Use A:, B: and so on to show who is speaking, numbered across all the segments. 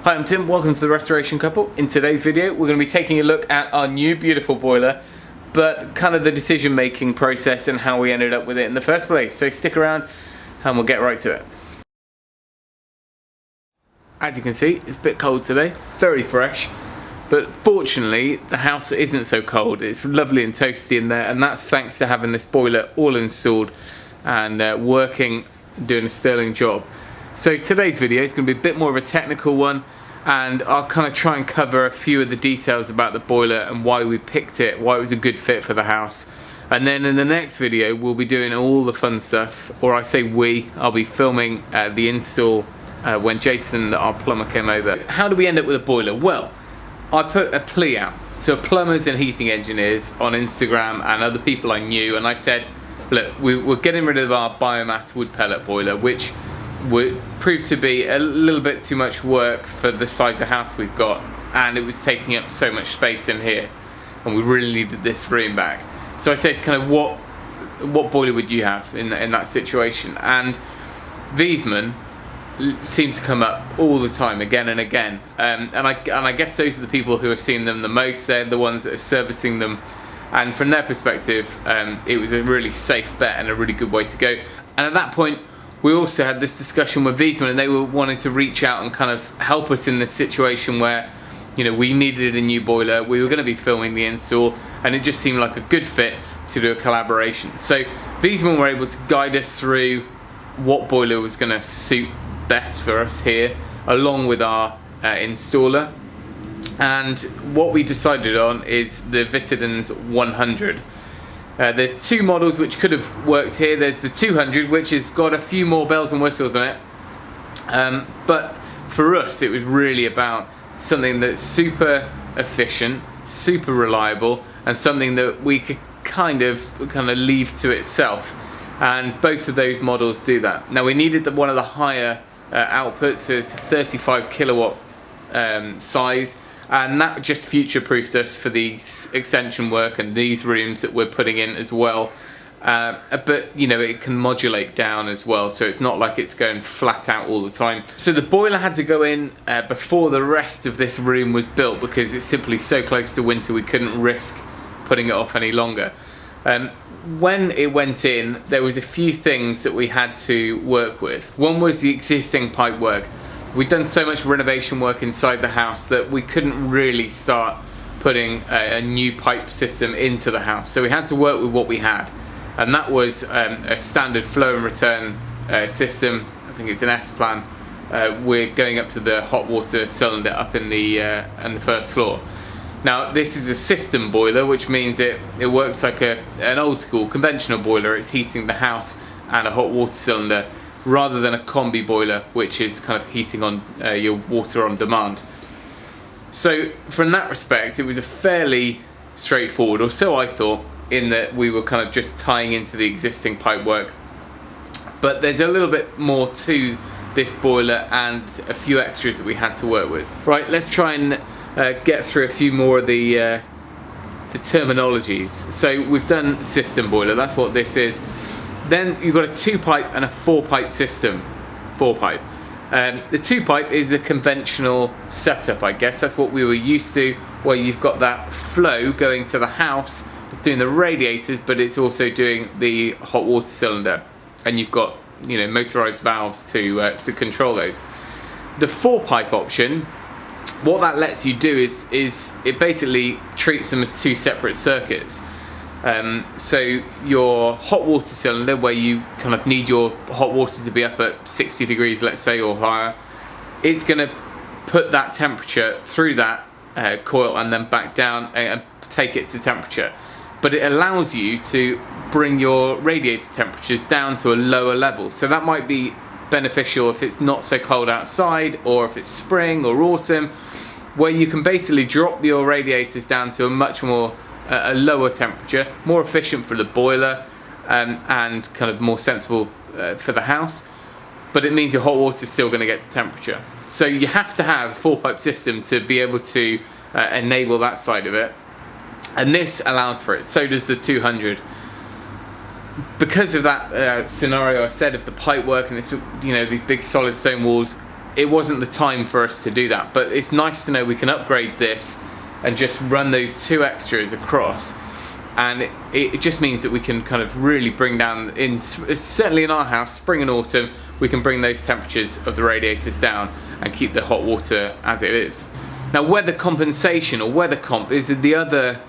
A: Hi, I'm Tim, welcome to the Restoration Couple. In today's video we're going to be taking a look at our new beautiful boiler, but kind of the decision making process and how we ended up with it in the first place. So stick around and we'll get right to it. As you can see, it's a bit cold today, very fresh, but fortunately the house isn't so cold. It's lovely and toasty in there, and that's thanks to having this boiler all installed and working, doing a sterling job. So today's video is going to be a bit more of a technical one, and I'll kind of try and cover a few of the details about the boiler and why we picked it, why it was a good fit for the house. And then in the next video we'll be doing all the fun stuff, or I say I'll be filming the install when Jason, our plumber, came over. How do we end up with a boiler? Well, I put a plea out to plumbers and heating engineers on Instagram and other people I knew, and I said, look, we're getting rid of our biomass wood pellet boiler, which would prove to be a little bit too much work for the size of house we've got, and it was taking up so much space in here, and we really needed this room back. So I said, kind of, what boiler would you have in that situation? And Wiesmann seem to come up all the time, again and again, and I guess those are the people who have seen them the most. They're the ones that are servicing them, and from their perspective it was a really safe bet and a really good way to go. And at that point we also had this discussion with Wiesmann, and they were wanting to reach out and kind of help us in this situation where, you know, we needed a new boiler, we were going to be filming the install, and it just seemed like a good fit to do a collaboration. So Wiesmann were able to guide us through what boiler was going to suit best for us here, along with our installer. And what we decided on is the Wittedens 100. There's two models which could have worked here. There's the 200, which has got a few more bells and whistles on it, but for us it was really about something that's super efficient, super reliable, and something that we could kind of leave to itself, and both of those models do that. Now we needed one of the higher outputs, so it's a 35 kilowatt size, and that just future-proofed us for the extension work and these rooms that we're putting in as well. But you know, it can modulate down as well, so it's not like it's going flat out all the time. So the boiler had to go in before the rest of this room was built, because it's simply so close to winter we couldn't risk putting it off any longer. When it went in, there was a few things that we had to work with. One was the existing pipe work. We'd done so much renovation work inside the house that we couldn't really start putting a new pipe system into the house, so we had to work with what we had, and that was a standard flow and return system. I think it's an S-plan. We're going up to the hot water cylinder up in the first floor. Now this is a system boiler, which means it works like an old school conventional boiler. It's heating the house and a hot water cylinder, rather than a combi boiler, which is kind of heating on your water on demand. So from that respect it was a fairly straightforward, or so I thought, in that we were kind of just tying into the existing pipe work. But there's a little bit more to this boiler and a few extras that we had to work with. Right, let's try and get through a few more of the terminologies. So we've done system boiler, that's what this is. Then you've got a 2-pipe and a 4-pipe system. 4-pipe. The 2-pipe is a conventional setup, I guess. That's what we were used to, where you've got that flow going to the house. It's doing the radiators, but it's also doing the hot water cylinder. And you've got, you know, motorized valves to control those. The 4-pipe option, what that lets you do is it basically treats them as two separate circuits. So your hot water cylinder, where you kind of need your hot water to be up at 60 degrees, let's say, or higher, it's going to put that temperature through that coil and then back down and take it to temperature. But it allows you to bring your radiator temperatures down to a lower level. So that might be beneficial if it's not so cold outside, or if it's spring or autumn, where you can basically drop your radiators down to a much more a lower temperature, more efficient for the boiler, and kind of more sensible for the house, but it means your hot water is still going to get to temperature. So you have to have a 4-pipe system to be able to enable that side of it, and this allows for it. So does the 200. Because of that scenario I said of the pipe work and this, you know, these big solid stone walls, it wasn't the time for us to do that. But it's nice to know we can upgrade this and just run those 2 extras across, and it just means that we can kind of really bring down, certainly in our house, spring and autumn, we can bring those temperatures of the radiators down and keep the hot water as it is. Now, weather compensation, or weather comp, is the other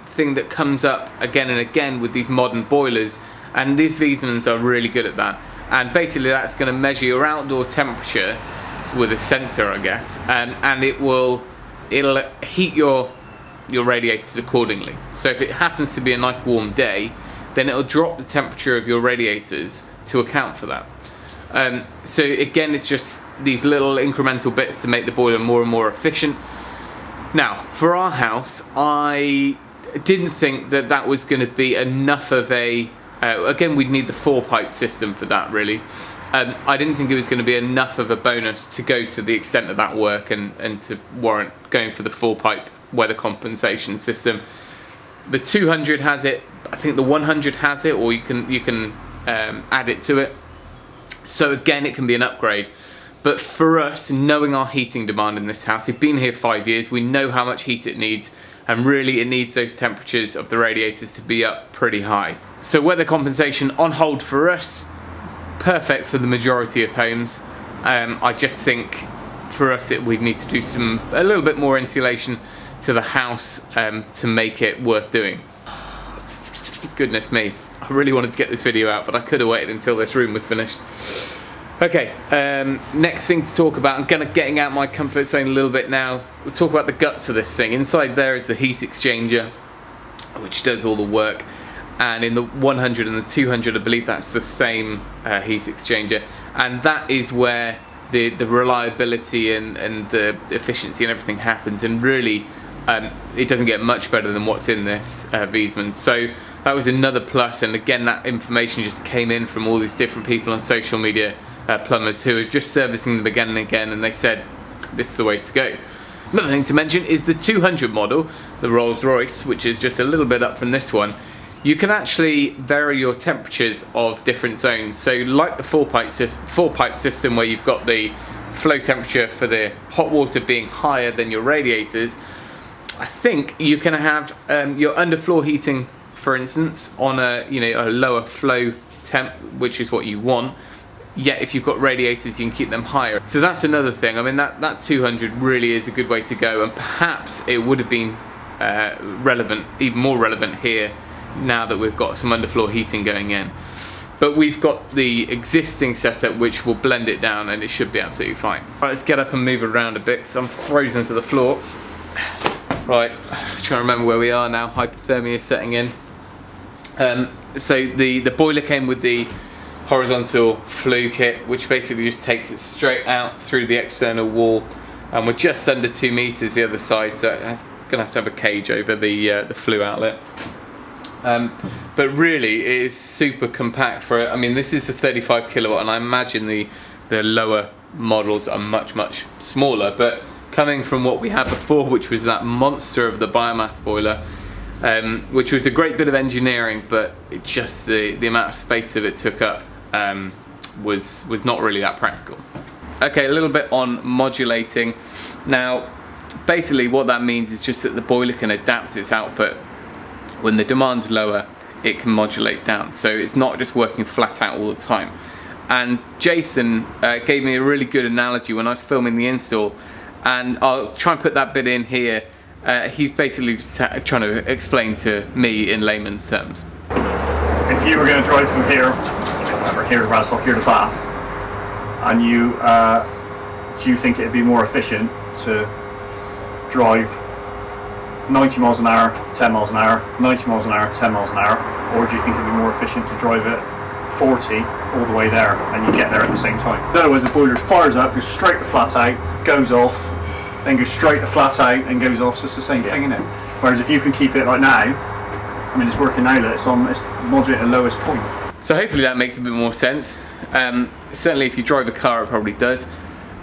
A: thing that comes up again and again with these modern boilers, and these Wiesmans are really good at that. And basically that's going to measure your outdoor temperature with a sensor, I guess, and it'll heat your radiators accordingly. So if it happens to be a nice warm day, then it'll drop the temperature of your radiators to account for that. So again, it's just these little incremental bits to make the boiler more and more efficient. Now, for our house, I didn't think that that was going to be enough of a again, we'd need the 4-pipe system for that, really. I didn't think it was going to be enough of a bonus to go to the extent of that work and to warrant going for the 4-pipe weather compensation system. The 200 has it, I think the 100 has it, or you can add it to it. So again, it can be an upgrade. But for us, knowing our heating demand in this house, we've been here 5 years, we know how much heat it needs, and really it needs those temperatures of the radiators to be up pretty high. So weather compensation on hold for us, perfect for the majority of homes. I just think for us we'd need to do a little bit more insulation to the house to make it worth doing. Goodness me, I really wanted to get this video out, but I could have waited until this room was finished. Okay, next thing to talk about, I'm getting out my comfort zone a little bit now. We'll talk about the guts of this thing. Inside there is the heat exchanger, which does all the work. And in the 100 and the 200, I believe that's the same heat exchanger. And that is where the reliability and the efficiency and everything happens. And really, it doesn't get much better than what's in this Wiesman. So that was another plus. And again, that information just came in from all these different people on social media, plumbers who are just servicing them again and again, and they said this is the way to go. Another thing to mention is the 200 model, the Rolls-Royce, which is just a little bit up from this one. You can actually vary your temperatures of different zones. So like the 4-pipe system, where you've got the flow temperature for the hot water being higher than your radiators, I think you can have your underfloor heating, for instance, on a lower flow temp, which is what you want. Yet if you've got radiators, you can keep them higher. So that's another thing. I mean, that 200 really is a good way to go, and perhaps it would have been relevant, even more relevant here, now that we've got some underfloor heating going in. But we've got the existing setup which will blend it down, and it should be absolutely fine. Right, let's get up and move around a bit because I'm frozen to the floor. Right, trying to remember where we are now. Hypothermia is setting in. So the boiler came with the horizontal flue kit, which basically just takes it straight out through the external wall, and we're just under 2 meters the other side, so it's gonna have to have a cage over the flue outlet. But really it is super compact for it. I mean, this is the 35 kilowatt, and I imagine the lower models are much smaller, but coming from what we had before, which was that monster of the biomass boiler, which was a great bit of engineering, but it just the amount of space that it took up was not really that practical. Okay, a little bit on modulating. Now, basically what that means is just that the boiler can adapt its output. When the demand's lower, it can modulate down. So it's not just working flat out all the time. And Jason gave me a really good analogy when I was filming the install, and I'll try and put that bit in here. He's basically just trying to explain to me in layman's terms.
B: If you were going to drive from here, or here to Radstock, here to Bath, and do you think it'd be more efficient to drive 90 miles an hour, 10 miles an hour, 90 miles an hour, 10 miles an hour, or do you think it'd be more efficient to drive it 40 all the way there and you get there at the same time? In other words, the boiler fires up, goes straight to flat out, goes off, then goes straight to flat out and goes off, so it's the same thing, isn't it? Whereas if you can keep it like now, I mean, it's working now, it's modulating at the lowest point.
A: So hopefully that makes a bit more sense. Certainly if you drive a car, it probably does.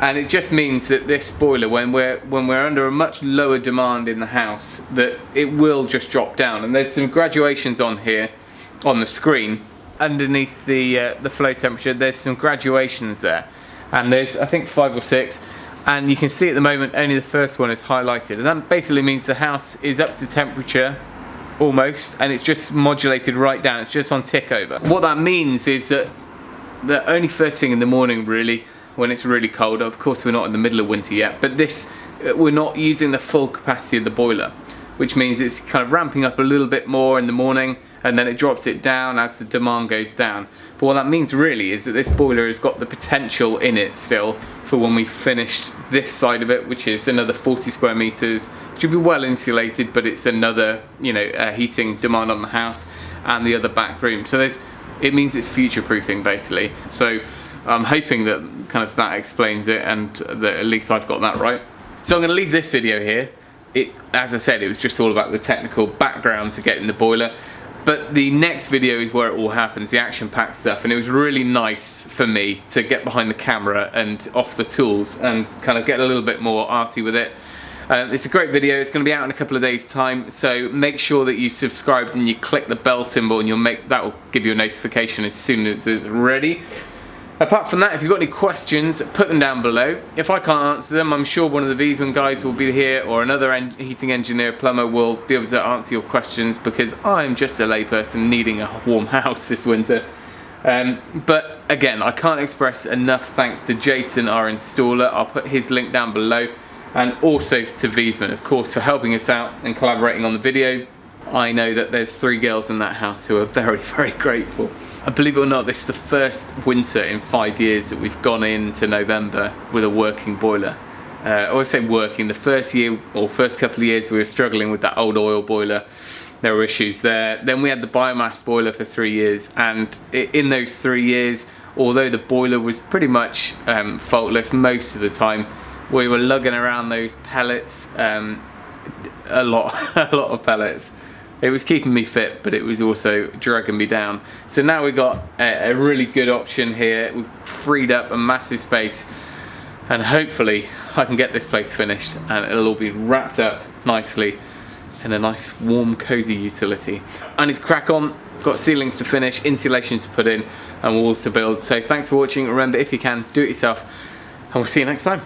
A: And it just means that this boiler, when we're under a much lower demand in the house, that it will just drop down. And there's some graduations on here, on the screen, underneath the flow temperature. There's some graduations there, and there's I think 5 or 6, and you can see at the moment only the first one is highlighted, and that basically means the house is up to temperature almost, and it's just modulated right down. It's just on tick over. What that means is that the only first thing in the morning really, when it's really cold, of course we're not in the middle of winter yet, but we're not using the full capacity of the boiler, which means it's kind of ramping up a little bit more in the morning, and then it drops it down as the demand goes down. But what that means really is that this boiler has got the potential in it still for when we finished this side of it, which is another 40 square meters, which will be well insulated, but it's another, you know, heating demand on the house, and the other back room. So it means it's future proofing basically. So I'm hoping that kind of that explains it, and that at least I've got that right. So I'm going to leave this video here. As I said, it was just all about the technical background to getting the boiler. But the next video is where it all happens, the action-packed stuff, and it was really nice for me to get behind the camera and off the tools and kind of get a little bit more arty with it. It's a great video. It's going to be out in a couple of days' time, so make sure that you subscribed and you click the bell symbol, and that will give you a notification as soon as it's ready. Apart from that, if you've got any questions, put them down below. If I can't answer them, I'm sure one of the Wiesmann guys will be here, or another heating engineer, plumber will be able to answer your questions, because I'm just a layperson needing a warm house this winter. But again, I can't express enough thanks to Jason, our installer. I'll put his link down below, and also to Wiesmann, of course, for helping us out and collaborating on the video. I know that there's 3 girls in that house who are very, very grateful. And believe it or not, this is the first winter in 5 years that we've gone into November with a working boiler. I always say working. The first year, or first couple of years, we were struggling with that old oil boiler. There were issues there. Then we had the biomass boiler for 3 years, and in those 3 years, although the boiler was pretty much faultless most of the time, we were lugging around those pellets, a lot of pellets. It was keeping me fit, but it was also dragging me down. So now we've got a really good option here. We've freed up a massive space, and hopefully I can get this place finished and it'll all be wrapped up nicely in a nice warm cozy utility. I need to crack on, got ceilings to finish, insulation to put in, and walls to build. So thanks for watching. Remember, if you can, do it yourself, and we'll see you next time.